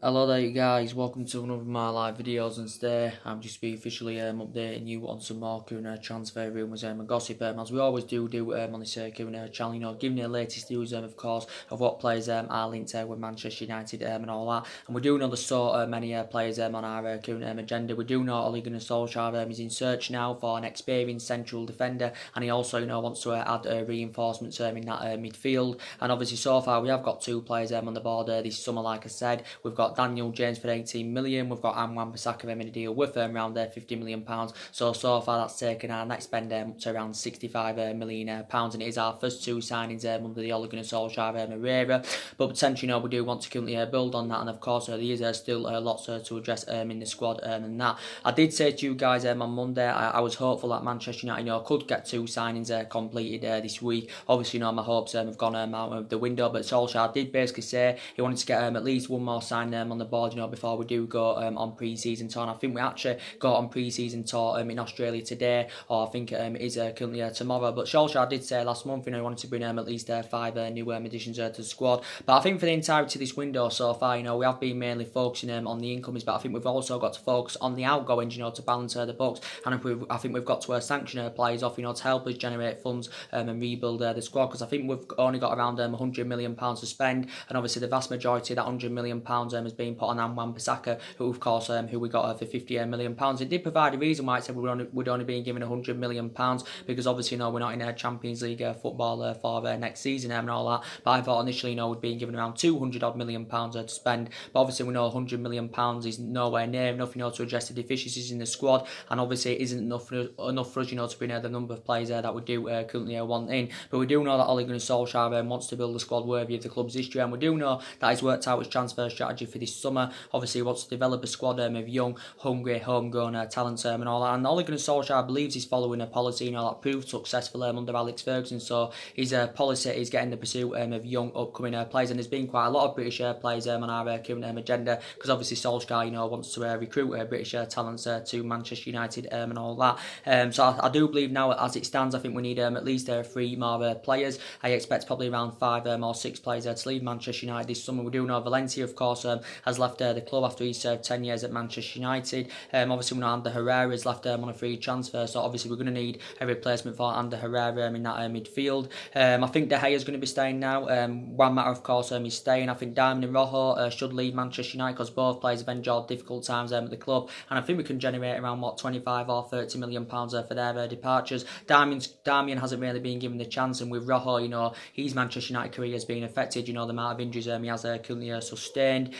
Hello there you guys, welcome to one of my live videos, and today I'm just be officially updating you on some more current transfer rumours and gossip, as we always do on this current channel, giving you the latest news of course of what players are linked with Manchester United and all that. And we do know there's so many players on our current agenda. We do know Ole Gunnar Solskjaer is in search now for an experienced central defender, and he also wants to add reinforcements in that midfield. And obviously so far we have got two players on the board this summer. Like I said, we've got Daniel James for 18 million. We've got Wan-Bissaka in a deal with around £50 million. So far that's taken our next spend up to around £65 million, and it is our first two signings under the Ole Gunnar Solskjaer era. But potentially, we do want to currently build on that, and of course there is still lots to address in the squad and that. I did say to you guys on Monday, I was hopeful that Manchester United could get two signings completed this week. Obviously, my hopes have gone out of the window, but Solskjaer did basically say he wanted to get at least one more sign on the board, before we do go on pre-season tour. And I think we actually got on pre-season tour in Australia today, or I think it is currently tomorrow. But Solskjaer did say last month, he wanted to bring at least five new additions to the squad. But I think for the entirety of this window so far, we have been mainly focusing on the incomings, but I think we've also got to focus on the outgoings, to balance the books. And I think we've got to sanction players off, to help us generate funds and rebuild the squad, because I think we've only got around £100 million to spend, and obviously the vast majority of that £100 million has been put on Wan-Bissaka, who of course who we got for £50 million. It did provide a reason why it said we'd only been given £100 million, because obviously we're not in a Champions League football for next season and all that. But I thought initially we'd been given around £200 million to spend, but obviously we know £100 million is nowhere near enough to address the deficiencies in the squad, and obviously it isn't enough for us to bring the number of players that we do currently want in. But we do know that Ole Gunnar Solskjaer wants to build a squad worthy of the club's history, and we do know that he's worked out his transfer strategy for this summer. Obviously he wants to develop a squad of young, hungry, homegrown talent and all that. And Ole Gunnar Solskjaer believes he's following a policy that proved successful under Alex Ferguson. So his policy is getting the pursuit of young upcoming players, and there's been quite a lot of British players on our current agenda, because obviously Solskjaer wants to recruit British talents to Manchester United and all that. So I do believe now, as it stands, I think we need at least three more players. I expect probably around five or six players to leave Manchester United this summer. We do know Valencia, of course, has left the club after he served 10 years at Manchester United. Obviously we know Ander Herrera has left on a free transfer, so obviously we're going to need a replacement for Ander Herrera in that midfield. I think De Gea is going to be staying now. Juan Mata, of course, is staying. I think Diamond and Rojo should leave Manchester United, because both players have endured difficult times at the club, and I think we can generate around 25 or 30 million pounds for their departures. Damian hasn't really been given the chance, and with Rojo, his Manchester United career has been affected. The amount of injuries he has currently sustained.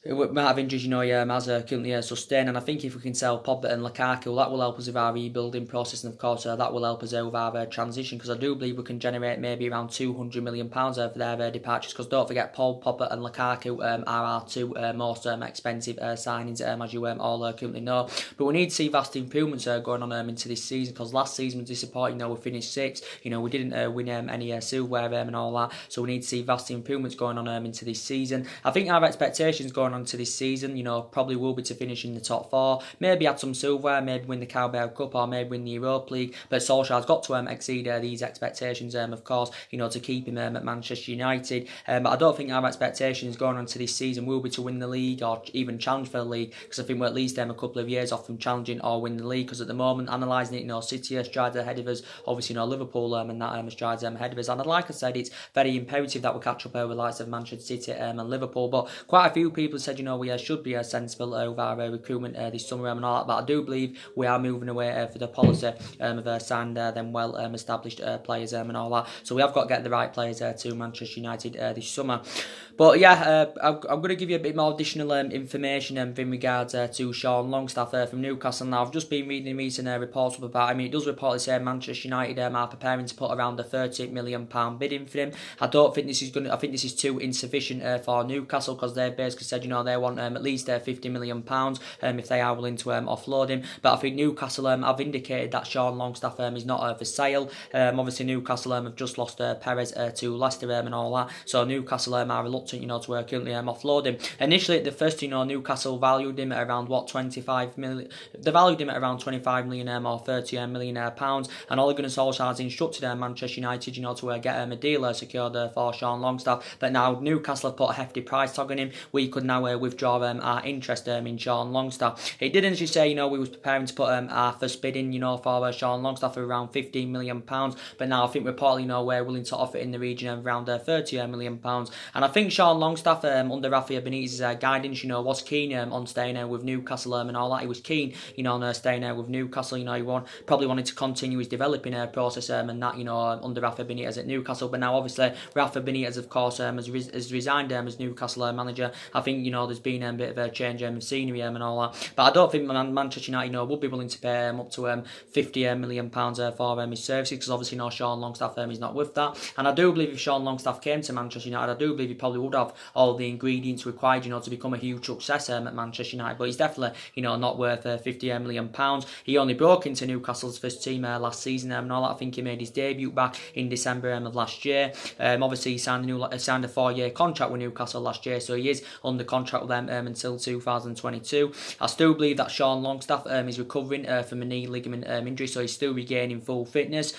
Might have injuries, as currently sustained, and I think if we can sell Pogba and Lukaku, that will help us with our rebuilding process, and of course that will help us with our transition, because I do believe we can generate maybe around £200 million for their departures, because don't forget Pogba and Lukaku are our two most expensive signings, as you all currently know. But we need to see vast improvements going on into this season, because last season was disappointing. We finished sixth, we didn't win any silverware and all that, so we need to see vast improvements going on into this season. I think our expectations going on to this season, probably will be to finish in the top four, maybe add some silverware, maybe win the Carabao Cup, or maybe win the Europa League. But Solskjaer's got to exceed these expectations, of course, to keep him at Manchester United. But I don't think our expectations going on to this season will be to win the league or even challenge for the league, because I think we're at least a couple of years off from challenging or winning the league, because at the moment, analysing it, City are strides ahead of us, obviously Liverpool and that strides ahead of us, and like I said, it's very imperative that we catch up over the likes of Manchester City and Liverpool. But quite a few people said, we should be sensible over our recruitment this summer and all that, but I do believe we are moving away for the policy of signed them well established players and all that. So we have got to get the right players to Manchester United this summer. But yeah, I'm going to give you a bit more additional information in regards to Sean Longstaff from Newcastle. Now, I've just been reading recent reports up about him. It does reportedly say Manchester United are preparing to put around a £30 million bid in for him. I don't think this is I think this is too insufficient for Newcastle, because they've basically said, they want at least £50 million if they are willing to offload him. But I think Newcastle have indicated that Sean Longstaff is not for sale. Obviously Newcastle have just lost Perez to Leicester and all that, so Newcastle are reluctant, to currently offload him. Initially at the first, Newcastle valued him at around 25 million. They valued him at around 25 million or 30 million pounds, and Ole Gunnar Solskjaer has instructed Manchester United, to get a deal secured for Sean Longstaff. But now Newcastle have put a hefty price tag on him. We could now withdraw our interest in Sean Longstaff. It did actually say, we was preparing to put our first bid in, for Sean Longstaff for around £15 million. But now I think reportedly, we're willing to offer it in the region of around £30 million. And I think Sean Longstaff, under Rafa Benitez's guidance, was keen on staying with Newcastle and all that. He was keen, on staying with Newcastle. He probably wanted to continue his developing process and that, under Rafa Benitez at Newcastle. But now obviously Rafa Benitez, of course, has resigned as Newcastle manager. I think, there's been a bit of a change of scenery and all that. But I don't think Manchester United, would be willing to pay up to £50 million for his services, because obviously, Sean Longstaff is not with that. And I do believe if Sean Longstaff came to Manchester United, I do believe he probably would have all the ingredients required, to become a huge success at Manchester United. But he's definitely, not worth £50 million. He only broke into Newcastle's first team last season and all that. I think he made his debut back in December of last year. Obviously, he signed a 4-year contract with Newcastle last year, so he is under contract with them until 2022. I still believe that Sean Longstaff is recovering from a knee ligament injury, so he's still regaining full fitness.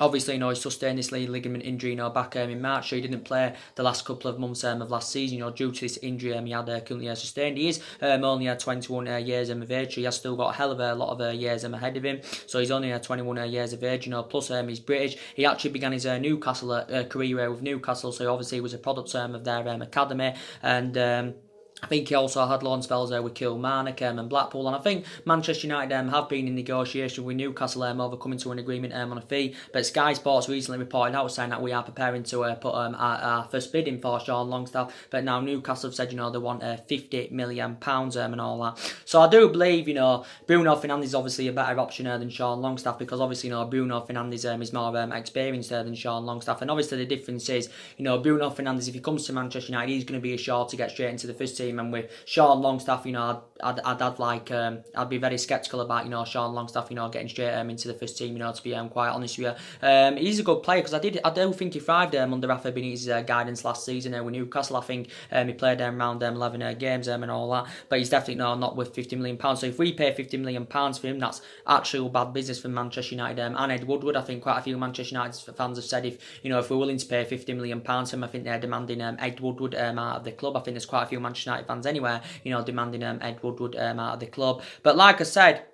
Obviously, he sustained this ligament injury, back in March, so he didn't play the last couple of months of last season, due to this injury he had currently sustained. He is only 21 years of age, so he has still got a hell of a lot of years ahead of him. So he's only 21 years of age, plus he's British. He actually began his Newcastle career with Newcastle, so obviously he was a product of their academy, and I think he also had loan spells with Kilmarnock and Blackpool, and I think Manchester United have been in negotiation with Newcastle over coming to an agreement on a fee. But Sky Sports recently reported out saying that we are preparing to put our first bid in for Sean Longstaff. But now Newcastle have said, they want £50 million and all that. So I do believe, Bruno Fernandes is obviously a better option than Sean Longstaff, because obviously, Bruno Fernandes is more experienced than Sean Longstaff. And obviously the difference is, Bruno Fernandes, if he comes to Manchester United, he's going to be assured to get straight into the first team. And with Sean Longstaff, I'd be very sceptical about Sean Longstaff getting straight into the first team. To be quite honest with you, he's a good player, because I do think he thrived under Rafa Benitez's guidance last season with Newcastle. I think he played around 11 games and all that. But he's definitely not worth £50 million. So if we pay £50 million for him, that's actual bad business for Manchester United and Ed Woodward. I think quite a few Manchester United fans have said if we're willing to pay £50 million for him, I think they're demanding Ed Woodward out of the club. I think there's quite a few Manchester United fans anywhere, demanding Ed Woodward out of the club. But like I said,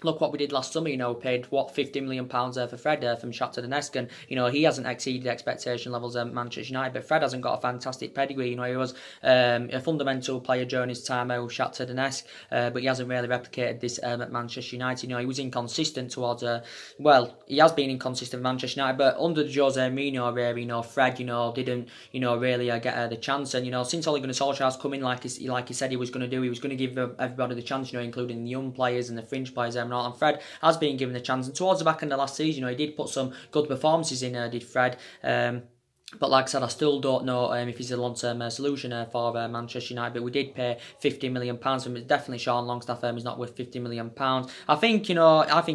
look what we did last summer, we paid, £50 million for Fred from Shakhtar Donetsk, and, he hasn't exceeded expectation levels at Manchester United, but Fred hasn't got a fantastic pedigree, he was a fundamental player during his time with Shakhtar Donetsk, but he hasn't really replicated this at Manchester United. He was inconsistent towards, he has been inconsistent with Manchester United, but under Jose Mourinho, where, Fred, didn't, really get the chance, and, since Ole Gunnar Solskjaer's come in, like he said he was going to do, he was going to give everybody the chance, including the young players and the fringe players, and Fred has been given the chance, and towards the back end of last season, he did put some good performances in, did Fred. But like I said, I still don't know if he's a long-term solution for Manchester United. But we did pay £50 million for him. Definitely Sean Longstaff is not worth £50 million. I think,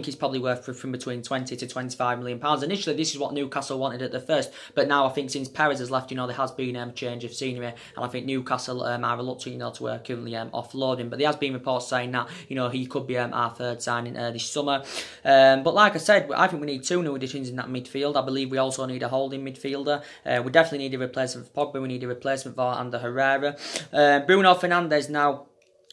he's probably worth from between £20 to £25 million. Initially, this is what Newcastle wanted at the first. But now I think since Perez has left, there has been a change of scenery. And I think Newcastle are reluctant, to currently offload him. But there has been reports saying that, he could be our third signing this summer. But like I said, I think we need 2 new additions in that midfield. I believe we also need a holding midfielder. We definitely need a replacement for Pogba. We need a replacement for Ander Herrera. Bruno Fernandes now.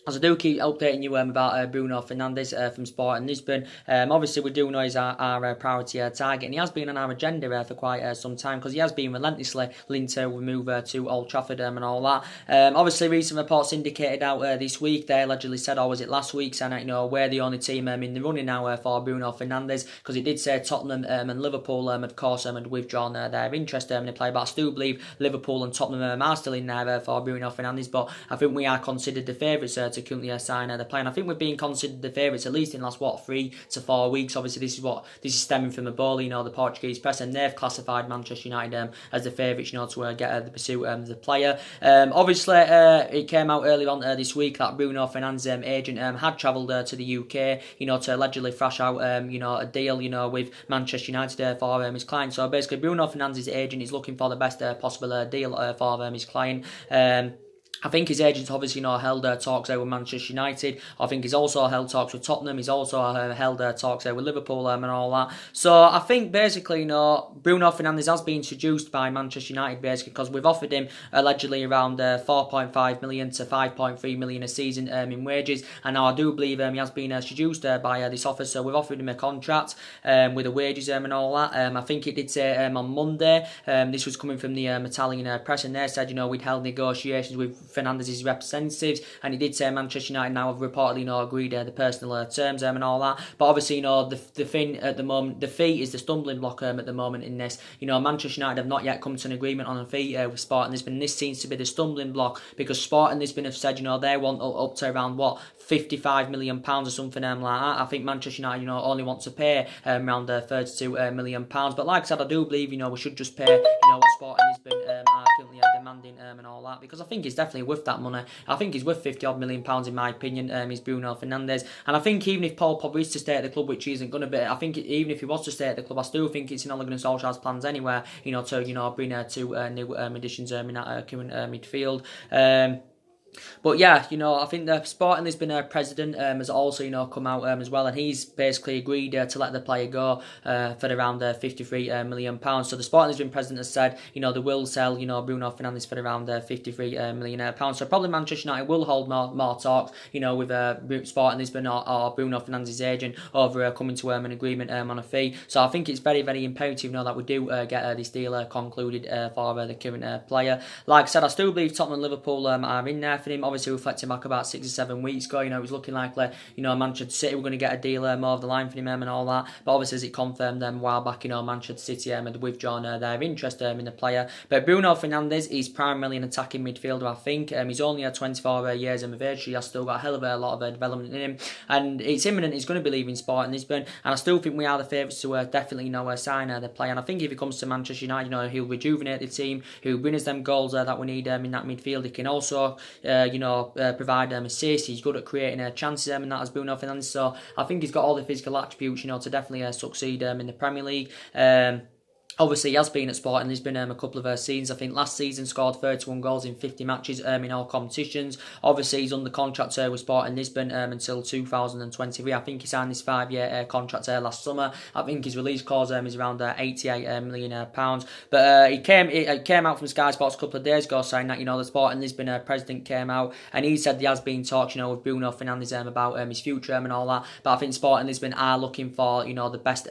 As I do keep updating you about Bruno Fernandes from Sporting Lisbon, obviously we do know he's our priority target, and he has been on our agenda for quite some time, because he has been relentlessly linked to move to Old Trafford and all that. Obviously recent reports indicated out this week, they allegedly said, or was it last week, saying that we're the only team in the running now for Bruno Fernandes, because it did say Tottenham and Liverpool of course had withdrawn their interest in the play, but I still believe Liverpool and Tottenham are still in there for Bruno Fernandes, but I think we are considered the favourites to currently sign the player. And I think we're being considered the favourites at least in the last 3 to 4 weeks. Obviously, this is stemming from the ball, the Portuguese press, and they've classified Manchester United as the favourites, to get the pursuit of the player. Obviously, it came out earlier on this week that Bruno Fernandes' agent had travelled to the UK, to allegedly thrash out, a deal, with Manchester United for his client. So basically, Bruno Fernandes' agent is looking for the best possible deal for his client. I think his agent's obviously held talks there with Manchester United. I think he's also held talks with Tottenham. He's also held talks there with Liverpool and all that. So I think basically, Bruno Fernandes has been seduced by Manchester United basically because we've offered him allegedly around 4.5 million to 5.3 million a season in wages. And now I do believe he has been seduced by this offer. So we've offered him a contract with the wages and all that. I think it did say on Monday. This was coming from the Italian press, and they said we'd held negotiations with Fernandes' representatives, and he did say Manchester United now have reportedly agreed the personal terms and all that. But obviously, the thing at the moment, the fee is the stumbling block at the moment in this. Manchester United have not yet come to an agreement on a fee with Sporting Lisbon. This seems to be the stumbling block because Sporting Lisbon have said they want up to around £55 million or something like that. I think Manchester United only want to pay around £32 million. But like I said, I do believe we should just pay what Sporting Lisbon are currently demanding and all that, because I think it's definitely worth that money. I think he's worth £50 million in my opinion. He's Bruno Fernandes, and I think even if Paul Pogba is to stay at the club, which he isn't going to be, I think even if he was to stay at the club, I still think it's in Ole Gunnar Solskjaer's plans anyway. To bring two new additions in that current midfield. But yeah, I think the Sporting Lisbon president has also come out as well, and he's basically agreed to let the player go for around £53 million. So the Sporting Lisbon president has said they will sell Bruno Fernandes for around £53 million. So probably Manchester United will hold more talks with Sporting Lisbon or Bruno Fernandes' agent over coming to an agreement on a fee. So I think it's very, very imperative that we do get this deal concluded for the current player. Like I said, I still believe Tottenham and Liverpool are in there for him. Obviously, reflecting back about 6 or 7 weeks ago, it was looking likely, Manchester City were going to get a deal more of the line for him and all that. But obviously, as it confirmed a while back, Manchester City had withdrawn their interest in the player. But Bruno Fernandes is primarily an attacking midfielder, I think. He's only 24 years of age. He has still got a hell of a lot of development in him. And it's imminent he's going to be leaving Sporting Lisbon. And I still think we are the favourites to definitely sign the player. And I think if he comes to Manchester United, he'll rejuvenate the team. He'll bring us them goals that we need in that midfield. He can also, provide assists. He's good at creating chances and that as Bruno Fernandes. So I think he's got all the physical attributes, to definitely succeed in the Premier League. Obviously, he has been at Sporting Lisbon a couple of seasons. I think last season scored 31 goals in 50 matches in all competitions. Obviously, he's under contract with Sporting Lisbon until 2023. I think he signed this 5-year contract last summer. I think his release clause is around £88 million. But it came out from Sky Sports a couple of days ago saying that the Sporting Lisbon president came out and he said there has been talks with Bruno Fernandes about his future and all that. But I think Sporting Lisbon are looking for the best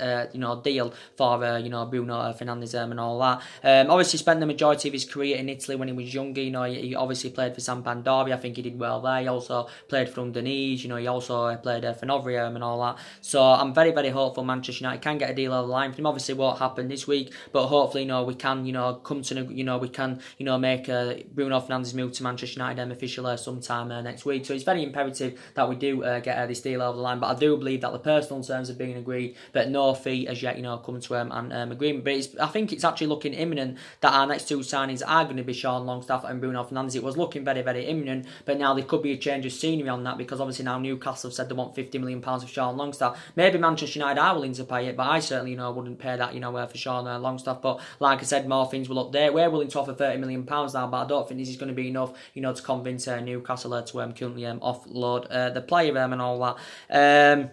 deal for Bruno Fernandes and all that. Obviously spent the majority of his career in Italy when he was younger. He obviously played for Sampdoria. I think he did well there. He also played for Udinese. He also played for Novria and all that. So I'm very, very hopeful Manchester United can get a deal over the line for him. Obviously won't happen this week, but hopefully we can come to we can make Bruno Fernandes move to Manchester United official sometime next week. So it's very imperative that we do get this deal over the line. But I do believe that the personal terms have been agreed, but no fee as yet come to an agreement. But I think it's actually looking imminent that our next two signings are going to be Sean Longstaff and Bruno Fernandes. It was looking very, very imminent, but now there could be a change of scenery on that because obviously now Newcastle have said they want £50 million for Sean Longstaff. Maybe Manchester United are willing to pay it, but I certainly wouldn't pay that for Sean Longstaff. But like I said, more things will update. We're willing to offer £30 million now, but I don't think this is going to be enough to convince Newcastle to currently offload the player and all that.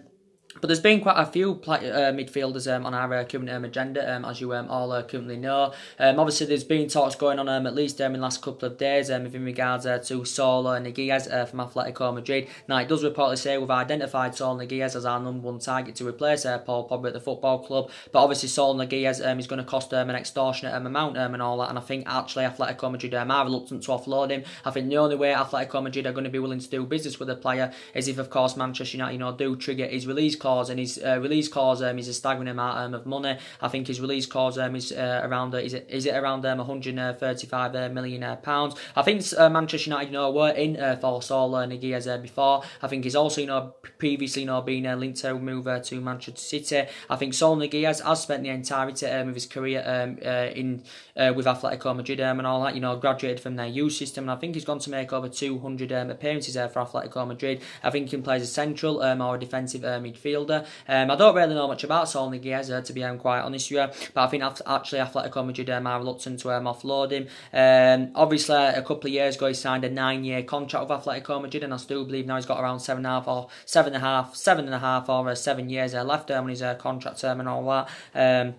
But there's been quite a few midfielders on our current agenda, as you all currently know. Obviously, there's been talks going on at least in the last couple of days in regards to Saul Niguez from Atletico Madrid. Now, it does reportedly say we've identified Saul Niguez as our number one target to replace Paul Pogba at the football club. But obviously, Saul Niguez is going to cost an extortionate amount and all that. And I think actually Atletico Madrid are reluctant to offload him. I think the only way Atletico Madrid are going to be willing to do business with the player is if, of course, Manchester United do trigger his release clause, and his release clause is a staggering amount of money. I think his release clause is around is it around 135 million pounds. I think Manchester United were in for Saul Niguez before. I think he's also previously been linked to move to Manchester City. I think Saul Niguez has spent the entirety of his career with Atletico Madrid and all that. Graduated from their youth system, and I think he's gone to make over 200 appearances for Atletico Madrid. I think he plays a central or a defensive midfielder. I don't really know much about Saul Niguez, to be quite honest with you, but I think actually Atletico Madrid are reluctant to offload him. Obviously, a couple of years ago he signed a 9-year contract with Atletico Madrid, and I still believe now he's got around 7.5 or 7 years left on his contract term and all that.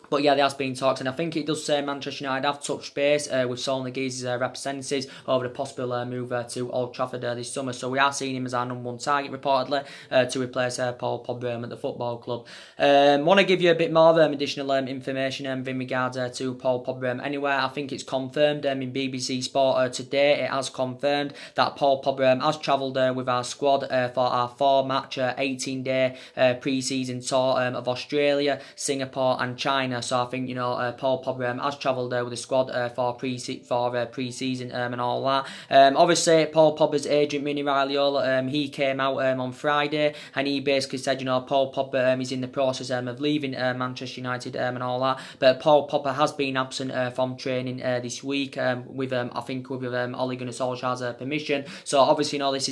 But yeah, there has been talks, and I think it does say Manchester United have touched base with Saul Niguez's representatives over the possible move to Old Trafford this summer. So we are seeing him as our number one target, reportedly, to replace Paul Pogba at the football club. Want to give you a bit more additional information in regards to Paul Pogba. Anyway, I think it's confirmed in BBC Sport today. It has confirmed that Paul Pogba has travelled with our squad for our 4-match, 18-day pre-season tour of Australia, Singapore and China. So I think Paul Pogba has travelled with the squad for pre-season and all that. Obviously, Paul Pogba's agent Mini Raiola, he came out on Friday, and he basically said Paul Pogba is in the process of leaving Manchester United and all that. But Paul Pogba has been absent from training this week with I think with Ole Gunnar Solskjaer's permission. So obviously this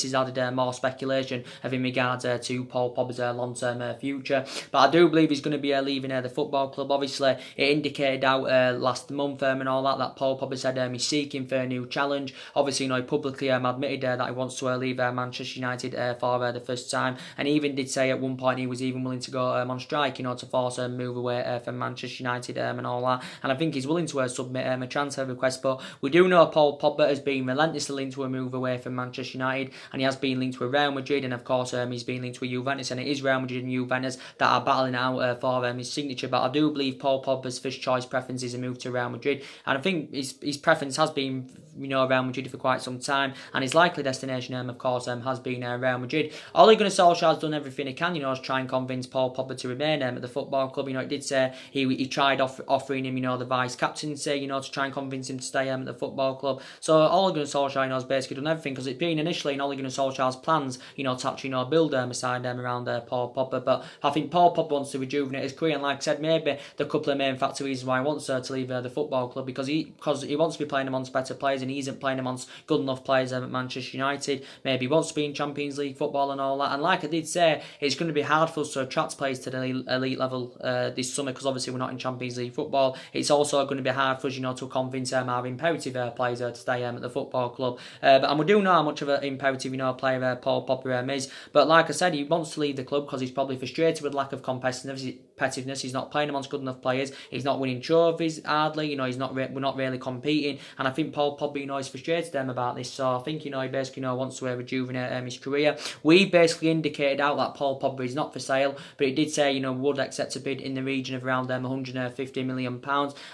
has added more speculation in regards to Paul Pogba's long-term future. But I do believe he's going to be leaving the football club. Obviously, it indicated out last month and all that Paul Pogba said he's seeking for a new challenge. Obviously, he publicly admitted that he wants to leave Manchester United for the first time, and he even did say at one point he was even willing to go on strike, to force a move away from Manchester United and all that. And I think he's willing to submit a transfer request. But we do know Paul Pogba has been relentlessly linked to a move away from Manchester United, and he has been linked to Real Madrid, and of course he's been linked to Juventus, and it is Real Madrid and Juventus that are battling out for his signature. But I do believe Paul Pogba's first choice preference is a move to Real Madrid, and I think his preference has been Real Madrid for quite some time, and his likely destination of course has been Real Madrid. Ole Gunnar Solskjaer has done everything he can to try and convince Paul Pogba to remain at the football club. It did say he tried offering him the vice captaincy to try and convince him to stay at the football club. So Ole Gunnar Solskjaer has basically done everything, because it's been initially in Ole Gunnar Solskjaer's plans to actually build a side around Paul Pogba. But I think Paul Pogba wants to rejuvenate his career, and like I said, maybe the couple of main factor reasons why he wants to leave the football club, because he wants to be playing amongst better players, and he isn't playing amongst good enough players at Manchester United. Maybe he wants to be in Champions League football and all that. And like I did say, it's going to be hard for us to attract players to the elite level this summer, because obviously we're not in Champions League football. It's also going to be hard for us to convince our imperative players to stay at the football club. And we do know how much of an imperative player Paul Pogba is. But like I said, he wants to leave the club because he's probably frustrated with lack of competitiveness. He's not playing amongst good enough players. He's not winning trophies hardly. We're not really competing. And I think Paul Pogba is frustrated about this. So I think he basically wants to rejuvenate his career. We basically indicated out that Paul Pogba is not for sale, but he did say would accept a bid in the region of around £150 million.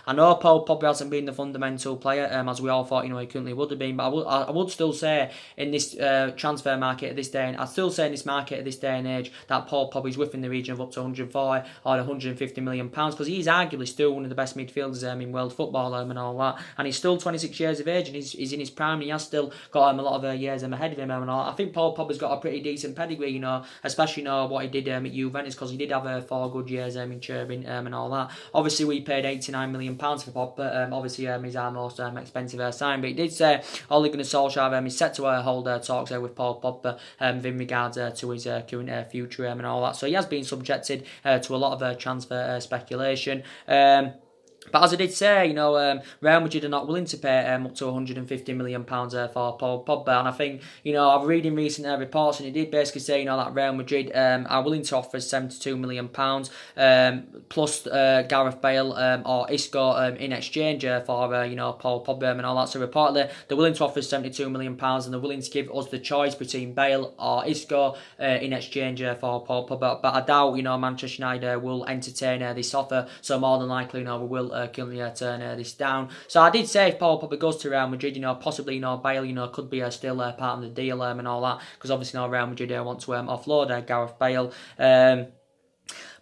I know Paul Pogba hasn't been the fundamental player as we all thought he currently would have been, but I would still say in this transfer market at this day, and I still say in this market at this day and age that Paul Pogba is within the region of up to 140 or £150 million, because he's arguably still one of the best midfielders in world football and all that, and he's still 26 years of age, and he's in his prime. He has still got a lot of years ahead of him and all. I think Paul Pogba's got a pretty decent pedigree, especially what he did at Juventus, because he did have 4 good years in Turin and all that. Obviously we paid £89 million for Pogba. Obviously he's our most expensive sign, but he did say Ole Gunnar Solskjaer is set to hold talks with Paul Pogba in regards to his current future and all that. So he has been subjected to a lot of transfer speculation. But as I did say, Real Madrid are not willing to pay up to £150 million for Paul Pogba. And I think, I'm reading recent reports, and he did basically say, that Real Madrid are willing to offer £72 million plus Gareth Bale or Isco in exchange for, Paul Pogba and all that. So reportedly, they're willing to offer £72 million, and they're willing to give us the choice between Bale or Isco in exchange for Paul Pogba. But I doubt, Manchester United will entertain this offer. So more than likely, we will currently turn this down. So I did say if Paul Pogba goes to Real Madrid, possibly Bale, could be still part of the deal and all that, because obviously Real Madrid want to offload Gareth Bale.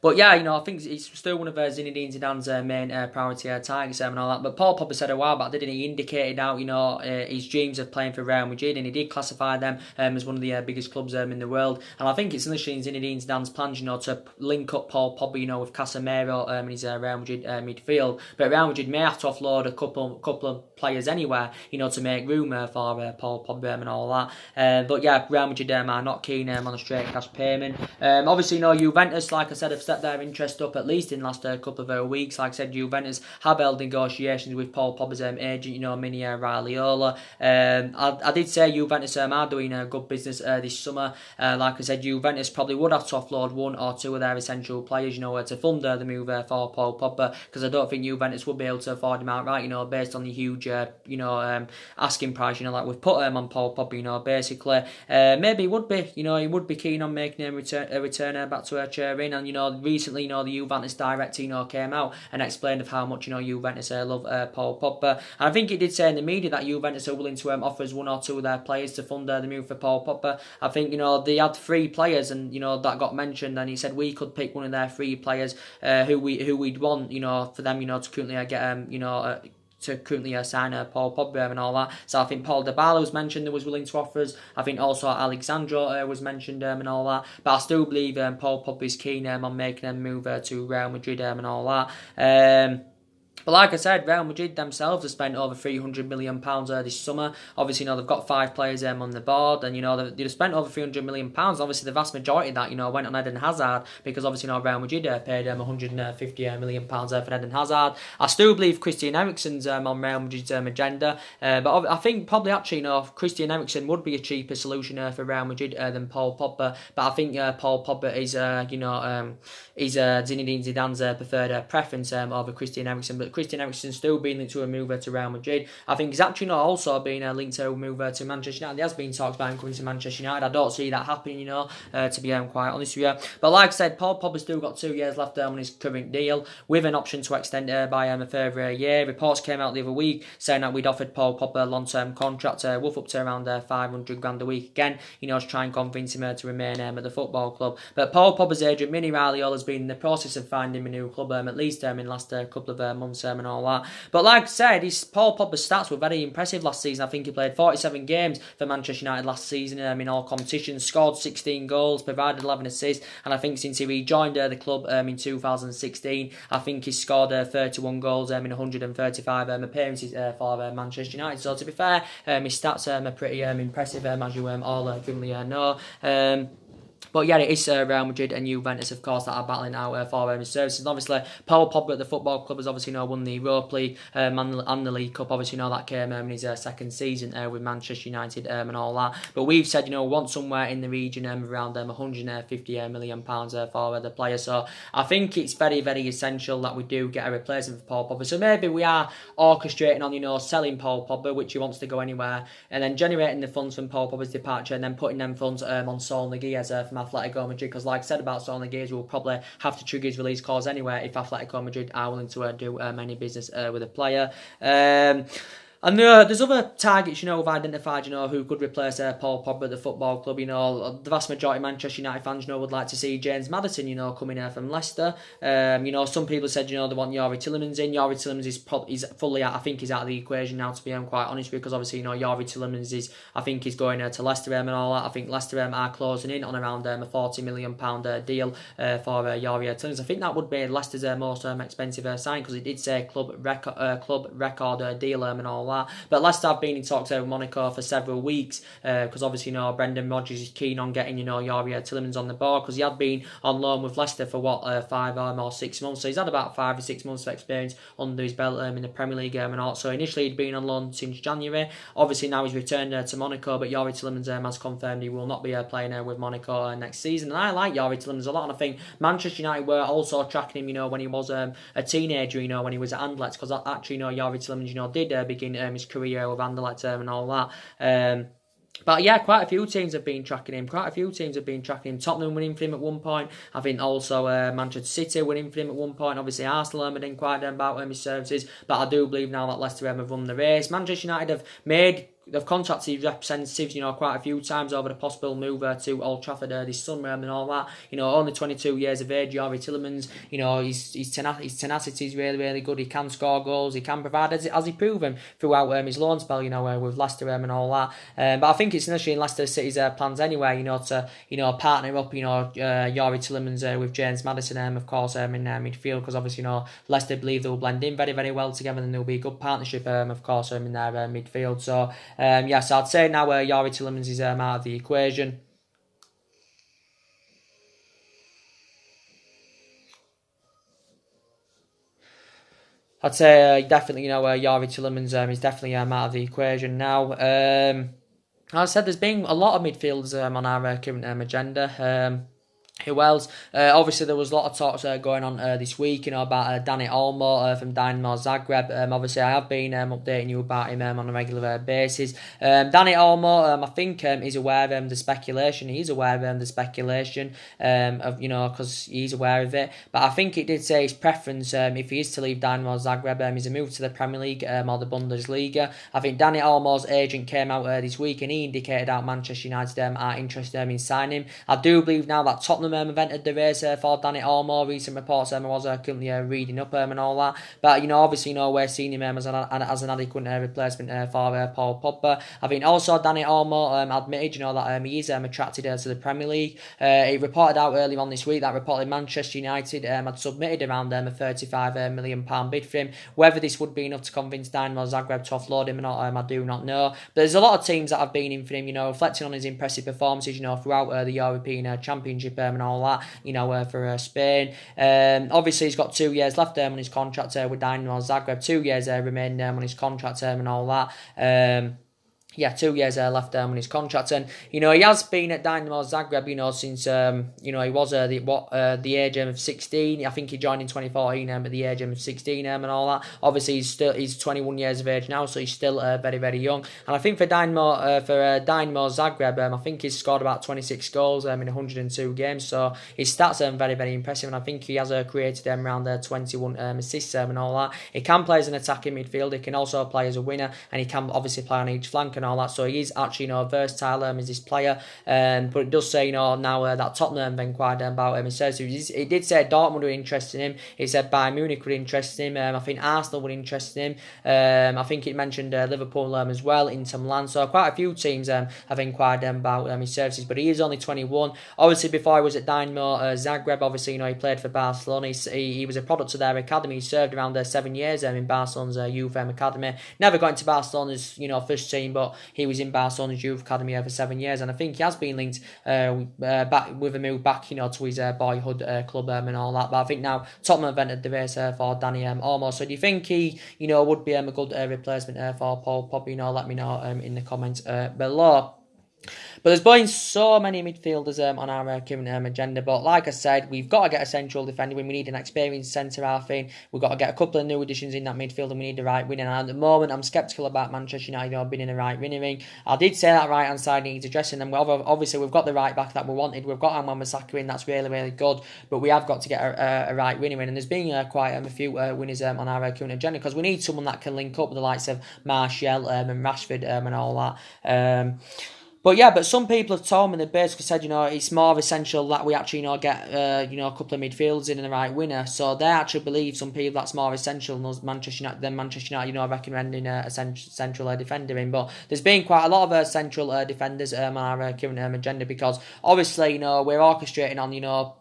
But yeah, I think it's still one of Zinedine Zidane's main priority targets and all that. But Paul Pogba said a while back, didn't he, indicated out, his dreams of playing for Real Madrid, and he did classify them as one of the biggest clubs in the world. And I think it's initially in Zinedine Zidane's plans, to link up Paul Pogba, with Casemiro in his Real Madrid midfield. But Real Madrid may have to offload a couple of players anywhere, to make room for Paul Pogba and all that. But yeah, Real Madrid are not keen on a straight cash payment. Obviously, Juventus, like I said, have set their interest up at least in the last couple of weeks. Like I said, Juventus have held negotiations with Paul Pogba's agent, Mini Raiola. I did say Juventus are doing good business this summer. Like I said, Juventus probably would have to offload one or two of their essential players, to fund the move for Paul Pogba, because I don't think Juventus would be able to afford him outright, based on the huge, asking price, like we've put on Paul Pogba, basically. Maybe he would be, he would be keen on making a return back to Turin, and recently, the Juventus director, came out and explained of how much, Juventus love Paul Pogba. And I think he did say in the media that Juventus are willing to offer us one or two of their players to fund the move for Paul Pogba. I think, they had 3 players, and, that got mentioned, and he said we could pick one of their 3 players who we'd want, for them, to currently get, to currently sign Paul Pogba and all that. So I think Paul Dybala was mentioned that was willing to offer us. I think also Alexandro was mentioned and all that. But I still believe Paul Pogba is keen on making a move to Real Madrid and all that. But like I said, Real Madrid themselves have spent over £300 million this summer. Obviously, they've got 5 players on the board, and they've spent over £300 million. Obviously, the vast majority of that, went on Eden Hazard, because obviously, Real Madrid paid £150 million for Eden Hazard. I still believe Christian Eriksen's on Real Madrid's agenda, but I think probably actually, Christian Eriksen would be a cheaper solution for Real Madrid than Paul Pogba. But I think Paul Pogba is, is Zinedine Zidane's preferred preference over Christian Eriksen. But Christian Eriksen's still being linked to a move to Real Madrid. I think he's actually not also been linked to a move to Manchester United. There has been talks about him coming to Manchester United. I don't see that happening, to be quite honest with you. But like I said, Paul Pogba's still got 2 years left on his current deal, with an option to extend by a further year. Reports came out the other week saying that we'd offered Paul Pogba a long-term contract, worth up to around £500,000 a week again, to try and convince him to remain at the football club. But Paul Pogba's agent, Mini Raiola, has been in the process of finding him a new club, at least in the last couple of months and all that. But like I said, Paul Pogba's stats were very impressive last season. I think he played 47 games for Manchester United last season in all competitions, scored 16 goals, provided 11 assists, and I think since he rejoined the club in 2016, I think he's scored 31 goals in 135 appearances for Manchester United. So to be fair, his stats are pretty impressive, as you all currently know. But yeah, it is Real Madrid and Juventus, of course, that are battling out for his services. And obviously, Paul Pogba at the football club has obviously won the Europa League and the League Cup. Obviously, that came in his second season with Manchester United and all that. But we've said, we want somewhere in the region around £150 million for the player. So I think it's very, very essential that we do get a replacement for Paul Pogba. So maybe we are orchestrating on, selling Paul Pogba, which he wants to go anywhere, and then generating the funds from Paul Pogba's departure, and then putting them funds on Saul Niguez from Atletico Madrid, because like I said about Saul Niguez, we'll probably have to trigger his release clause anyway if Atletico Madrid are willing to do any business with a player. And there's other targets, we've identified, who could replace Paul Pogba at the football club. The vast majority of Manchester United fans, would like to see James Maddison, coming from Leicester. Some people said, they want Youri Tielemans in. Youri Tielemans is fully out. I think he's out of the equation now, to be quite honest with you, because obviously, Youri Tielemans he's going to Leicester and all that. I think Leicester are closing in on around a £40 million deal for Youri Tielemans. I think that would be Leicester's most expensive sign, because it did say club record deal and all that. But Leicester have been in talks with Monaco for several weeks, because obviously Brendan Rodgers is keen on getting Youri Tielemans on the board, because he had been on loan with Leicester for 5 or 6 months, so he's had about 5 or 6 months of experience under his belt in the Premier League and all. So initially he'd been on loan since January. Obviously now he's returned to Monaco, but Youri Tielemans has confirmed he will not be playing with Monaco next season. And I like Youri Tielemans a lot, and I think Manchester United were also tracking him, when he was a teenager, when he was at Anderlecht, because actually, Youri Tielemans, did begin his career with Anderlecht and all that. But yeah, quite a few teams have been tracking him. Tottenham winning for him at one point. I think also Manchester City winning for him at one point. Obviously Arsenal didn't quite about his services. But I do believe now that Leicester have won the race. Manchester United they've contacted his representatives, quite a few times over the possible move to Old Trafford this summer and all that. Only 22 years of age, Youri Tielemans, his tenacity is really, really good. He can score goals, he can provide, as he proven throughout his loan spell, with Leicester and all that. But I think it's initially in Leicester City's plans anyway, to partner up, Youri Tielemans with James Maddison, of course, in midfield, because obviously, Leicester believe they'll blend in very, very well together, and there'll be a good partnership, of course, in their midfield. So, so I'd say now Youri Tielemans is out of the equation. I'd say definitely, Youri Tielemans is definitely out of the equation now. As I said, there's been a lot of midfielders on our current agenda. Who else? Obviously, there was a lot of talks going on this week, about Dani Olmo from Dynamo Zagreb. Obviously, I have been updating you about him on a regular basis. Dani Olmo, I think, is aware of the speculation. He's aware of the speculation because he's aware of it. But I think it did say his preference, if he is to leave Dynamo Zagreb, is a move to the Premier League or the Bundesliga. I think Dani Olmo's agent came out this week and he indicated that Manchester United are interested in signing him. I do believe now that Tottenham have entered the race for Dani Olmo. Recent reports I was currently reading up and all that. But obviously, we're seeing him as an adequate replacement for Paul Pogba. I think also Dani Olmo admitted, that he is attracted to the Premier League. He reported out earlier on this week that reportedly Manchester United had submitted around a £35 million bid for him. Whether this would be enough to convince Dynamo Zagreb to offload him or not, I do not know. But there's a lot of teams that have been in for him, reflecting on his impressive performances, throughout the European Championship and all that, for Spain. Obviously, he's got 2 years left on his contract with Dynamo Zagreb. 2 years remaining on his contract and all that. 2 years left on his contract, and he has been at Dynamo Zagreb, since he was the age of 16. I think he joined in 2014 at the age of 16 and all that. Obviously, he's 21 years of age now, so he's still very, very young. And I think for Dynamo Zagreb, I think he's scored about 26 goals in 102 games. So his stats are very, very impressive, and I think he has created around 21 assists and all that. He can play as an attacking midfielder. He can also play as a winner, and he can obviously play on each flank and all that, so he is actually versatile as this player. But it does say now that Tottenham have inquired about him. It says it did say Dortmund were interested in him. It said Bayern Munich were interested in him. I think Arsenal were interested in him. I think it mentioned Liverpool as well, Inter Milan. So quite a few teams have inquired about his services. But he is only 21. Obviously, before he was at Dynamo Zagreb, obviously he played for Barcelona. He was a product of their academy. He served around 7 years in Barcelona's youth academy. Never got into Barcelona's first team, but he was in Barcelona's youth academy for 7 years, and I think he has been linked back with a move back, to his boyhood club and all that. But I think now Tottenham have entered the race for Dani Olmo. So do you think he, would be a good replacement for Paul Pogba? Let me know in the comments below. But there's been so many midfielders on our current agenda. But like I said, we've got to get a central defender. We need an experienced centre-half in. We've got to get a couple of new additions in that midfield, and we need the right winner. And at the moment, I'm sceptical about Manchester United being in the right winning ring. I did say that right-hand side needs addressing, and obviously we've got the right back that we wanted. We've got Wan-Bissaka in. That's really, really good. But we have got to get a right winner in. And there's been quite a few winners on our current agenda, because we need someone that can link up with the likes of Martial and Rashford and all that. But some people have told me, they basically said, it's more essential that we actually, get, a couple of midfielders in and the right winner. So they actually believe, some people, that's more essential than Manchester United, recommending a central defender in. But there's been quite a lot of central defenders on our current agenda, because obviously, we're orchestrating on,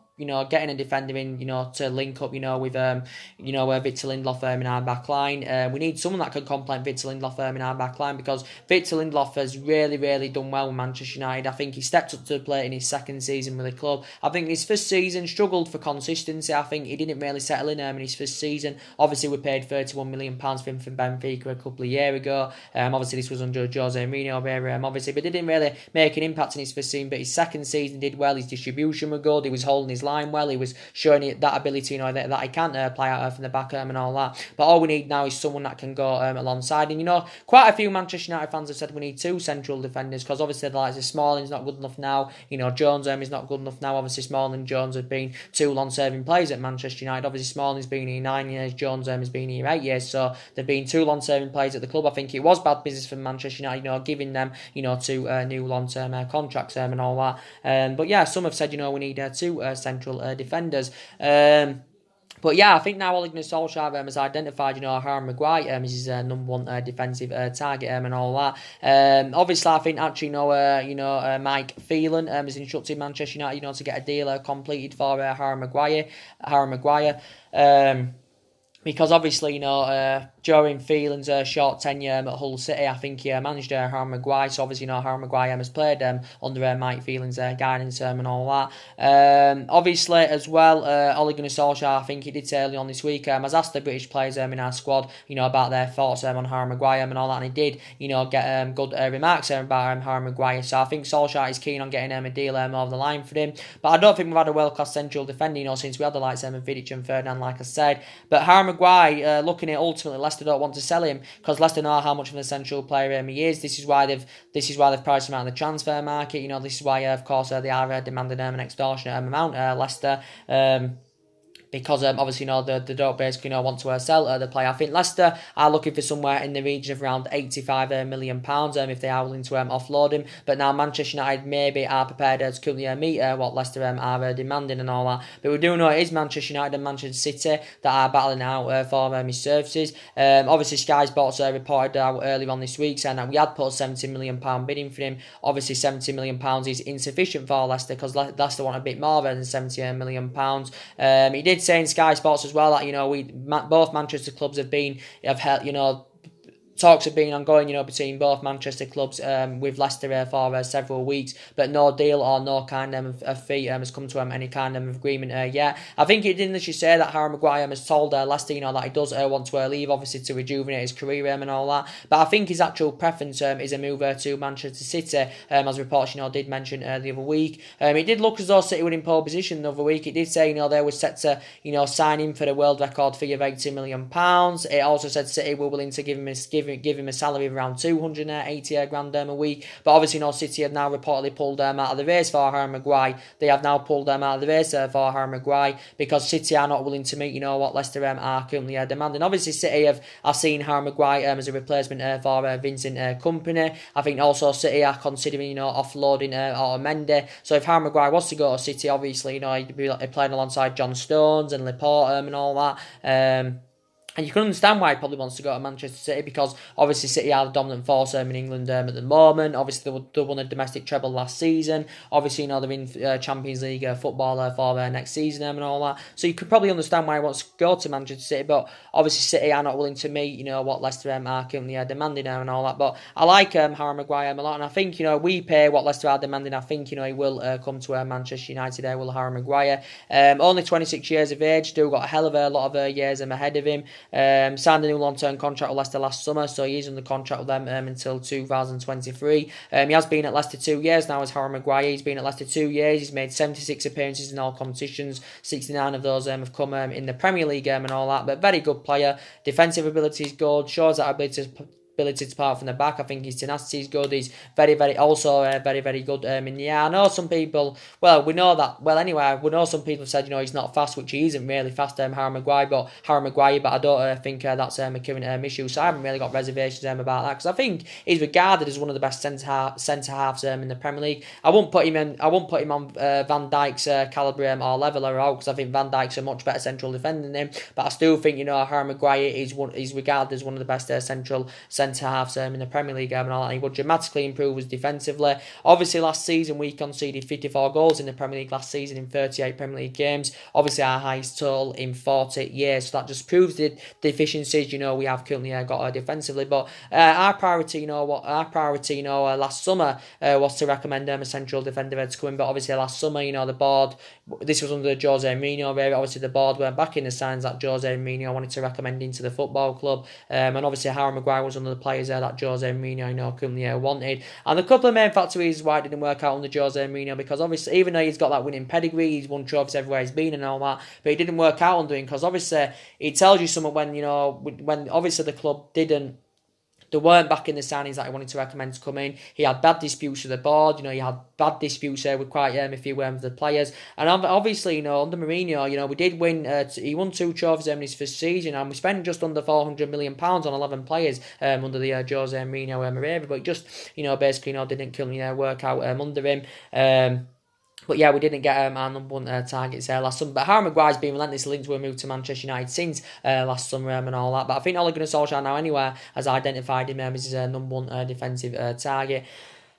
getting a defender in, to link up, with, Victor Lindelof in our back line. We need someone that can complement Victor Lindelof in our back line, because Victor Lindelof has really, really done well with Manchester United. I think he stepped up to the plate in his second season with the club. I think his first season struggled for consistency. I think he didn't really settle in his first season. Obviously, we paid £31 million for him from Benfica a couple of years ago. Obviously, this was under Jose Mourinho, obviously, but didn't really make an impact in his first season. But his second season did well. His distribution was good. He was holding his his line well. He was showing that ability, that he can play out from the back and all that. But all we need now is someone that can go alongside. And quite a few Manchester United fans have said we need two central defenders, because obviously the likes of Smalling's not good enough now. Jones is not good enough now. Obviously Smalling and Jones have been two long-serving players at Manchester United. Obviously Smalling's been here 9 years, Jones has been here 8 years, so they've been two long-serving players at the club. I think it was bad business for Manchester United, giving them, two new long-term contracts and all that. But yeah, some have said, we need two central defenders. But yeah, I think now Ole Gunnar Solskjaer has identified, Harry Maguire as his number one defensive target and all that. Obviously, I think actually, Mike Phelan has instructed Manchester United, to get a deal completed for Harry Maguire. Because obviously, during Phelan's short tenure at Hull City, I think he managed Harry Maguire. So obviously, Harry Maguire has played under Mike Phelan's guidance and all that. Obviously, as well, Ole Gunnar Solskjaer, I think he did say early on this week, has asked the British players in our squad, about their thoughts on Harry Maguire and all that. And he did, get good remarks about Harry Maguire. So I think Solskjaer is keen on getting a deal over the line for him. But I don't think we've had a world-class central defender, since we had the likes of Vidic and Ferdinand, like I said. But Harry Maguire, looking at ultimately, Leicester don't want to sell him, because Leicester know how much of an essential player he is. This is why they've priced him out in the transfer market. This is why, of course, they are demanding an extortionate amount, Leicester. Because obviously, they don't basically want to sell the player. I think Leicester are looking for somewhere in the region of around £85 million if they are willing to offload him. But now Manchester United maybe are prepared to currently meet what Leicester are demanding and all that. But we do know it is Manchester United and Manchester City that are battling out for his services. Obviously, Sky Sports reported out earlier on this week saying that we had put a £70 million bidding for him. Obviously, £70 million is insufficient for Leicester, because Leicester want a bit more than £70 million. He did say in Sky Sports as well that both Manchester clubs have held talks have been ongoing, between both Manchester clubs with Leicester for several weeks, but no deal or no kind of fee has come to any kind of agreement yet. I think it didn't actually say that Harry Maguire has told Leicester, that he does want to leave, obviously to rejuvenate his career and all that. But I think his actual preference is a move to Manchester City, as reports did mention the other week. It did look as though City were in pole position the other week. It did say they were set to sign him for the world record fee of £80 million. It also said City were willing to give him a salary of around 280 grand a week. But obviously, City have now reportedly pulled out of the race for Harry Maguire. They have now pulled out of the race for Harry Maguire, because City are not willing to meet, what Leicester are currently demanding. Obviously, City have seen Harry Maguire as a replacement for Vincent Kompany. I think also City are considering, offloading Otamendi. So if Harry Maguire was to go to City, obviously, he'd be playing alongside John Stones and Laporte and all that. And you can understand why he probably wants to go to Manchester City, because obviously City are the dominant force in England at the moment. Obviously, they won a domestic treble last season. Obviously, they're in Champions League football for next season and all that. So you could probably understand why he wants to go to Manchester City. But obviously, City are not willing to meet, what Leicester are currently demanding and all that. But I like Harry Maguire a lot, and I think, we pay what Leicester are demanding. I think, he will come to Manchester United will Harry Maguire. Only 26 years of age, still got a hell of a lot of years ahead of him. Signed a new long-term contract with Leicester last summer, so he's under contract with them until 2023. He has been at Leicester 2 years now as Harry Maguire. He's been at Leicester 2 years. He's made 76 appearances in all competitions. 69 of those have come in the Premier League and all that. But very good player. Defensive ability is good. Shows that ability to part from the back. I think his tenacity is good. He's very, very good in the air. I know some people, we know some people have said, he's not fast, which he isn't really fast, Harry Maguire, but I don't think that's a current issue, so I haven't really got reservations about that, because I think he's regarded as one of the best centre-halves in the Premier League. I won't put him on Van Dijk's calibre or level or out, because I think Van Dijk's a much better central defender than him, but I still think, Harry Maguire is regarded as one of the best centre-halves in the Premier League and all that. He would dramatically improve us defensively. Obviously, last season we conceded 54 goals in the Premier League last season in 38 Premier League games. Obviously, our highest total in 40 years. So that just proves the deficiencies, we have currently got defensively. But our priority, last summer was to recommend a central defender to come in. But obviously, last summer, the board, this was under Jose Mourinho, where obviously the board weren't backing the signs that Jose Mourinho wanted to recommend into the football club. And obviously, Harry Maguire was under of the players that Jose Mourinho, currently wanted. And a couple of main factors why it didn't work out under Jose Mourinho, because obviously, even though he's got that winning pedigree, he's won trophies everywhere he's been and all that, but it didn't work out under him, because obviously, it tells you something when obviously the club didn't. They weren't back in the signings that he wanted to recommend to come in. He had bad disputes with the board. He had bad disputes with quite a few of the players. And obviously, under Mourinho, we did win. He won 2 trophies in his first season, and we spent just under £400 million on 11 players under the Jose Mourinho era. But it just, basically, didn't work out under him. But yeah, we didn't get our number 1 targets last summer. But Harry Maguire's been relentlessly linked to a move to Manchester United since last summer and all that. But I think Ole Gunnar Solskjaer now anywhere has identified him as his number 1 defensive target.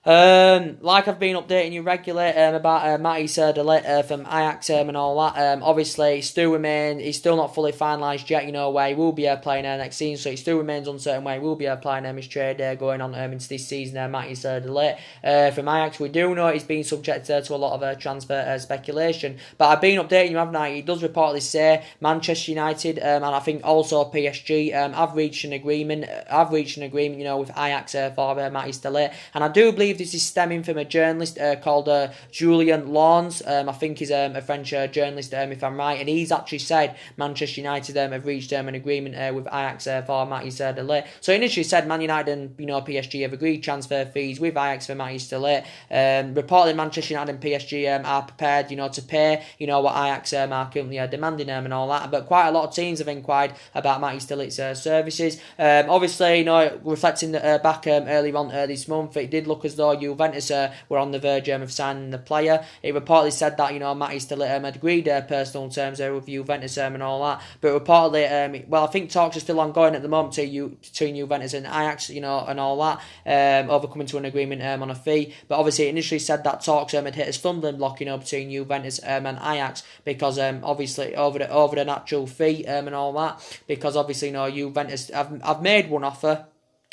Like I've been updating you regularly about Matthijs de Ligt from Ajax and all that. Obviously, he's still not fully finalised yet, where he will be playing next season, so it still remains uncertain where he will be playing his trade going on into this season. Matthijs de Ligt from Ajax, we do know he's been subject to a lot of transfer speculation, but I've been updating you, haven't I? He does reportedly say Manchester United and I think also PSG have reached an agreement. With Ajax for Matthijs de Ligt, and I do believe this is stemming from a journalist called Julian Lawns. I think he's a French journalist, if I'm right, and he's actually said Manchester United have reached an agreement with Ajax for Matthijs de Ligt. So he initially said Man United and PSG have agreed transfer fees with Ajax for Matthijs de Ligt. Reportedly Manchester United and PSG are prepared, to pay, what Ajax are currently demanding and all that. But quite a lot of teams have inquired about Matthijs de Ligt's services. Obviously, reflecting back earlier on this month, it did look as though Juventus were on the verge of signing the player. It reportedly said that Matthijs de Ligt had agreed personal terms with Juventus and all that. But reportedly, I think talks are still ongoing at the moment between Juventus and Ajax, and all that, over coming to an agreement on a fee. But obviously, it initially said that talks had hit a stumbling block, between Juventus and Ajax, because obviously over the natural fee and all that. Because obviously, Juventus have made one offer.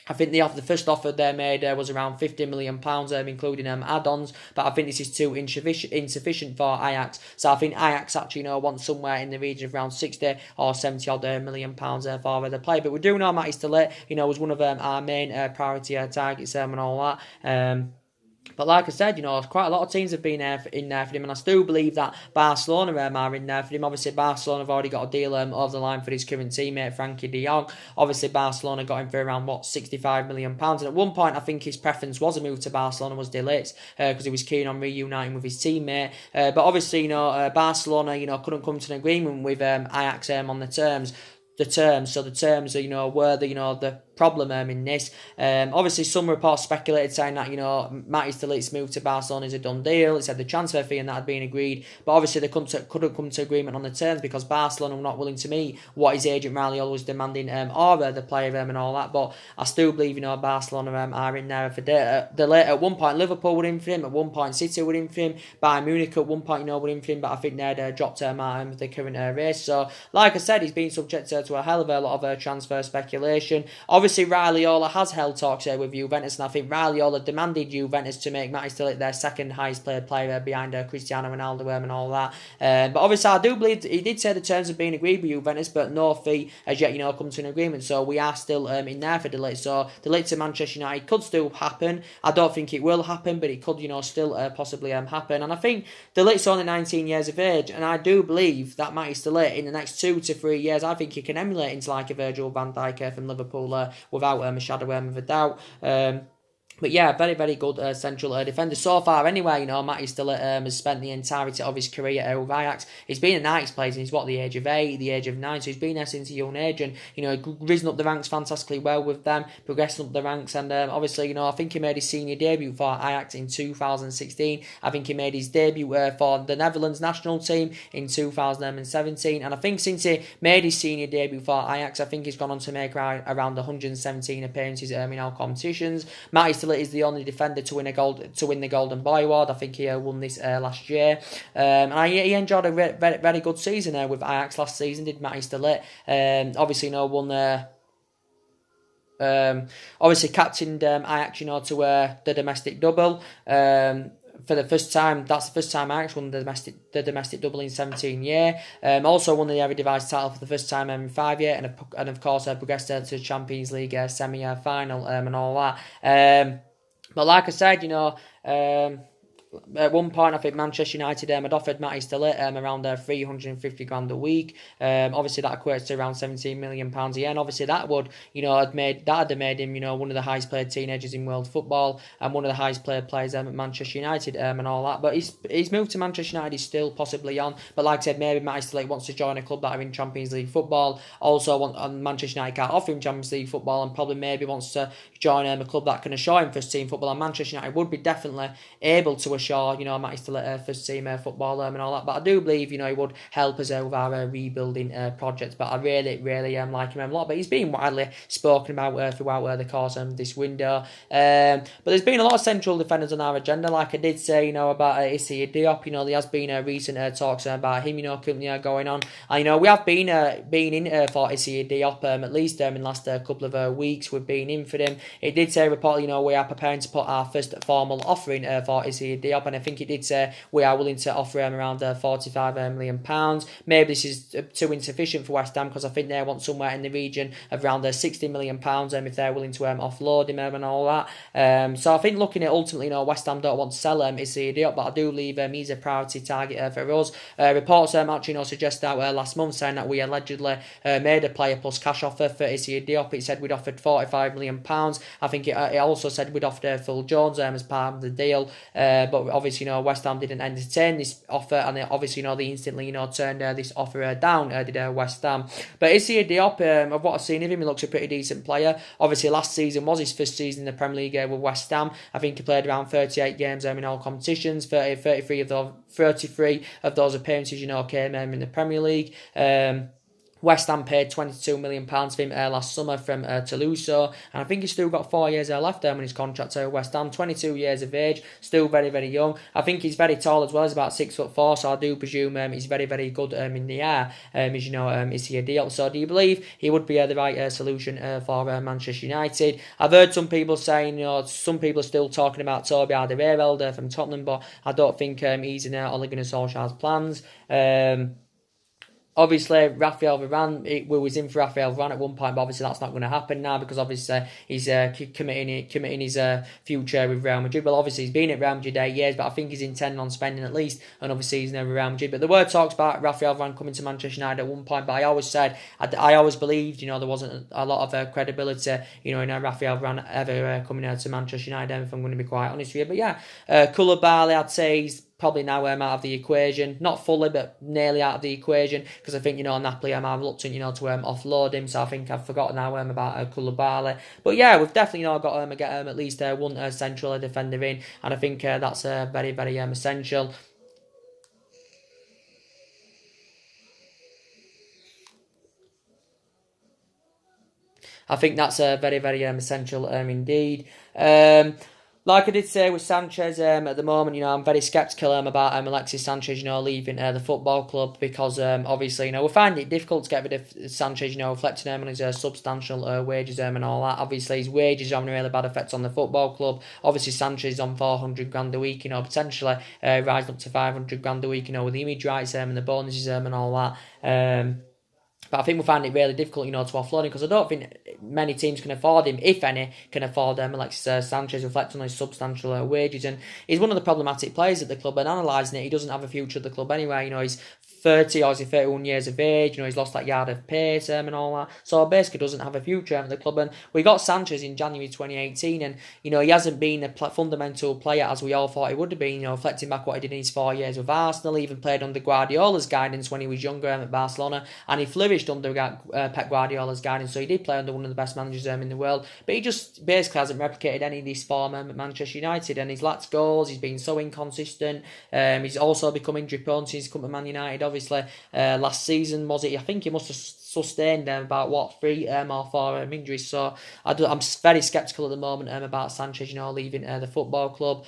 I think the first offer they made was around £50 million, including add-ons, but I think this is too insufficient for Ajax. So I think Ajax actually wants somewhere in the region of around 60 or 70 odd million pounds for the player. But we do know Matthijs de Ligt, was one of our main priority targets and all that. But like I said, quite a lot of teams have been in there for him, and I still believe that Barcelona are in there for him. Obviously, Barcelona have already got a deal over the line for his current teammate, Frankie de Jong. Obviously, Barcelona got him for around, £65 million. And at one point, I think his preference was a move to Barcelona, was de Ligt, because he was keen on reuniting with his teammate. But obviously, Barcelona, couldn't come to an agreement with Ajax on the terms. So the terms are, were the problem in this. Obviously, some reports speculated saying that, Matthijs de Ligt's move to Barcelona is a done deal. It said the transfer fee and that had been agreed. But obviously, they couldn't come to agreement on the terms because Barcelona were not willing to meet what his agent Raiola was demanding or the player and all that. But I still believe, Barcelona are in there for de Ligt. At one point, Liverpool were in for him. At one point, City were in for him. Bayern Munich at one point, were in for him. But I think they'd dropped him out of the current race. So, like I said, he's been subject to a hell of a lot of transfer speculation. Obviously, Raiola has held talks with Juventus, and I think Raiola demanded Juventus to make Matthijs de Ligt their second highest paid player behind Cristiano Ronaldo and all that. But obviously, I do believe he did say the terms have been agreed with Juventus, but no fee has yet, come to an agreement. So we are still in there for de Ligt. So de Ligt to Manchester United could still happen. I don't think it will happen, but it could, still possibly happen. And I think de Ligt's only 19 years of age, and I do believe that Matthijs de Ligt in the next 2 to 3 years, I think he can emulate into like a Virgil van Dijk from Liverpool without a shadow of a doubt. But yeah, very, very good central defender. So far, anyway, Matthijs de Ligt has spent the entirety of his career with Ajax. He's been an Ajax player since, the age of 8, the age of 9, so he's been there since a young age, and, risen up the ranks fantastically well with them, progressing up the ranks, and obviously, I think he made his senior debut for Ajax in 2016. I think he made his debut for the Netherlands national team in 2017, and I think since he made his senior debut for Ajax, I think he's gone on to make around 117 appearances in all competitions. Matthijs de Ligt is the only defender to win the Golden Boy Award. I think he won this last year, and he enjoyed a very, very good season with Ajax last season. Did Matthijs de Ligt? Obviously, won. Obviously captained Ajax, to the domestic double. for the first time. That's the first time I actually won the domestic double in 17 years. Also won the Eredivisie title for the first time in 5 years, and of course progressed to the Champions League semi-final and all that. But like I said, at one point, I think Manchester United had offered Matty Stillett around 350 grand a week. Obviously that equates to around 17 million pounds a year, and obviously that would, have made him, one of the highest paid teenagers in world football and one of the highest paid players at Manchester United and all that. But he's moved to Manchester United. He's still possibly on, but like I said, maybe Matty Stillett wants to join a club that are in Champions League football. Also, Manchester United can't offer him Champions League football, and probably maybe wants to join a club that can assure him first team football. And Manchester United would be definitely able to assure, Matty Stillett first team football and all that. But I do believe, he would help us with our rebuilding project. But I really like him a lot. But he's been widely spoken about throughout the course of this window. But there's been a lot of central defenders on our agenda. Like I did say, about Issa Diop. There has been recent talks about him, currently going on. And, we have been in for Issa Diop at least in the last couple of weeks. We've been in for him. It did say reportedly, we are preparing to put our first formal offering for Issa Diop, and I think it did say we are willing to offer him around £45 million. Maybe this is too insufficient for West Ham, because I think they want somewhere in the region of around £60 million if they're willing to offload him and all that. So I think looking at ultimately, West Ham don't want to sell Issa Diop, but I do believe he's a priority target for us. Reports actually suggest that last month, saying that we allegedly made a player plus cash offer for Issa Diop. It said we'd offered £45 million. I think it also said we'd offered Phil Jones as part of the deal, but obviously West Ham didn't entertain this offer, and obviously they instantly turned this offer down, did West Ham. But Issa Diop, of what I've seen of him, he looks a pretty decent player. Obviously last season was his first season in the Premier League with West Ham. I think he played around 38 games in all competitions. 33 of those appearances came in the Premier League. West Ham paid £22 million for him last summer from Toulouse, and I think he's still got 4 years left on his contract at West Ham. 22 years of age, still very, very young. I think he's very tall as well. He's about 6'4", so I do presume he's very, very good in the air. As Issa Diop. So do you believe he would be the right solution for Manchester United? I've heard some people saying, some people are still talking about Toby Alderweireld from Tottenham, but I don't think he's in Ole Gunnar Solskjaer's plans. Obviously, Raphael Varane, we was in for Raphael Varane at one point, but obviously that's not going to happen now, because obviously he's committing his future with Real Madrid. Well, obviously he's been at Real Madrid 8 years, but I think he's intending on spending at least another season at Real Madrid. But there were talks about Raphael Varane coming to Manchester United at one point, but I always believed, there wasn't a lot of credibility, in Raphael Varane ever coming out to Manchester United, if I'm going to be quite honest with you. But yeah, Koulibaly, I'd say he's probably now out of the equation. Not fully, but nearly out of the equation, because I think, Napoli are reluctant, to offload him, so I think I've forgotten now about Koulibaly. But yeah, we've definitely got to get at least one central defender in, and I think that's very, very essential. I think that's very, very essential indeed. Like I did say with Sanchez, at the moment, I'm very sceptical about Alexis Sanchez, leaving the football club, because obviously, we find it difficult to get rid of Sanchez, reflecting on his substantial wages and all that. Obviously, his wages having a really bad effect on the football club. Obviously, Sanchez is on 400 grand a week, potentially rising up to 500 grand a week, with the image rights and the bonuses and all that. But I think we find it really difficult, to offload him, because I don't think many teams can afford him, if any, can afford Alexis Sanchez, reflecting on his substantial wages. And he's one of the problematic players at the club, and analysing it, he doesn't have a future at the club anyway. He's 30 or 31 years of age, he's lost that yard of pace and all that. So basically doesn't have a future at the club. And we got Sanchez in January 2018, and, he hasn't been a fundamental player as we all thought he would have been, reflecting back what he did in his 4 years with Arsenal. He even played under Guardiola's guidance when he was younger at Barcelona, and he flourished under Pep Guardiola's guidance, so he did play under one of the best managers in the world, but he just basically hasn't replicated any of this form at Manchester United, and he's lacked goals. He's been so inconsistent. He's also become injury prone since he's come to Man United. Obviously, last season, was it? I think he must have sustained about 3 or 4 injuries. So I'm very sceptical at the moment about Sanchez, leaving the football club.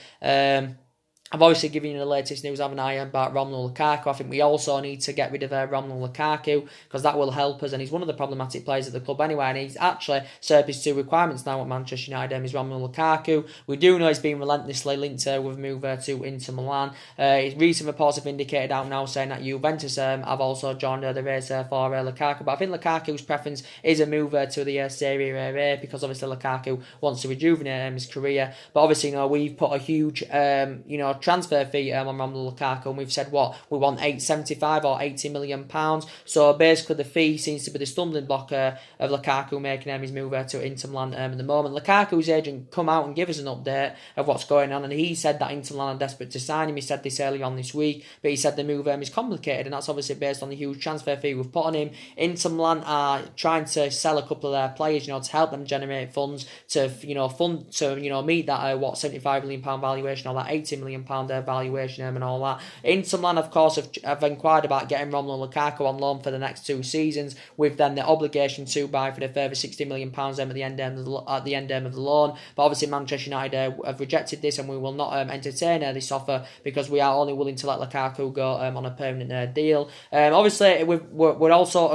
I've obviously given you the latest news, haven't I, about Romelu Lukaku. I think we also need to get rid of Romelu Lukaku because that will help us, and he's one of the problematic players at the club anyway, and he's actually served his 2 requirements now at Manchester United, is Romelu Lukaku. We do know he's been relentlessly linked with a move to Inter Milan. Recent reports have indicated out now saying that Juventus have also joined the race for Lukaku, but I think Lukaku's preference is a move to the Serie A because obviously Lukaku wants to rejuvenate his career, but obviously, we've put a huge, transfer fee on Romelu Lukaku, and we've said what we want, £75 or £80 million. So basically, the fee seems to be the stumbling block of Lukaku making his move to Inter Milan at the moment. Lukaku's agent come out and give us an update of what's going on, and he said that Inter Milan are desperate to sign him. He said this early on this week, but he said the move is complicated, and that's obviously based on the huge transfer fee we've put on him. Inter Milan are trying to sell a couple of their players, to help them generate funds to meet that £75 million valuation or that £80 million valuation and all that. Inter Milan, of course, have inquired about getting Romelu Lukaku on loan for the next 2 seasons, with then the obligation to buy for the further £60 million at the end of the loan. But obviously, Manchester United have rejected this, and we will not entertain this offer because we are only willing to let Lukaku go on a permanent deal. Obviously, we're also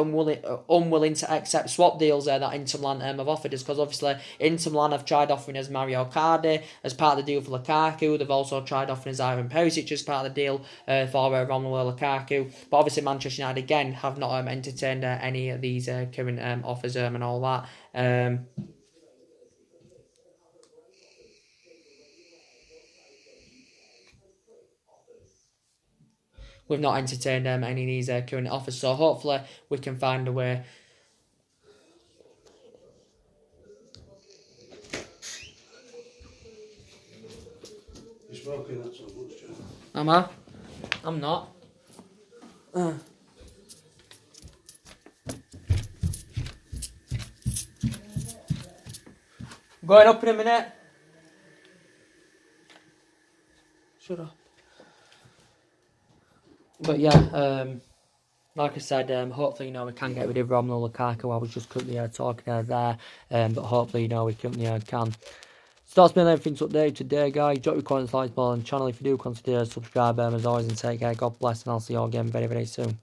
unwilling to accept swap deals that Inter Milan have offered us, because obviously Inter Milan have tried offering us Mario Cardi as part of the deal for Lukaku. They've also tried offering us Ivan Perisic as part of the deal for Romelu Lukaku. But obviously Manchester United again have not entertained any of these current offers and all that. We've not entertained any of these current offers, so hopefully we can find a way. You're smoking that so much, John. Am I? I'm not. Going up in a minute. Shut up. But yeah, like I said, hopefully, we can get rid of Romelu Lukaku. I was just quickly talking there, but hopefully, we can. So that's been everything to update today, guys. Drop your comments, like, on the channel if you do consider subscribe, as always, and take care. God bless, and I'll see you all again very, very soon.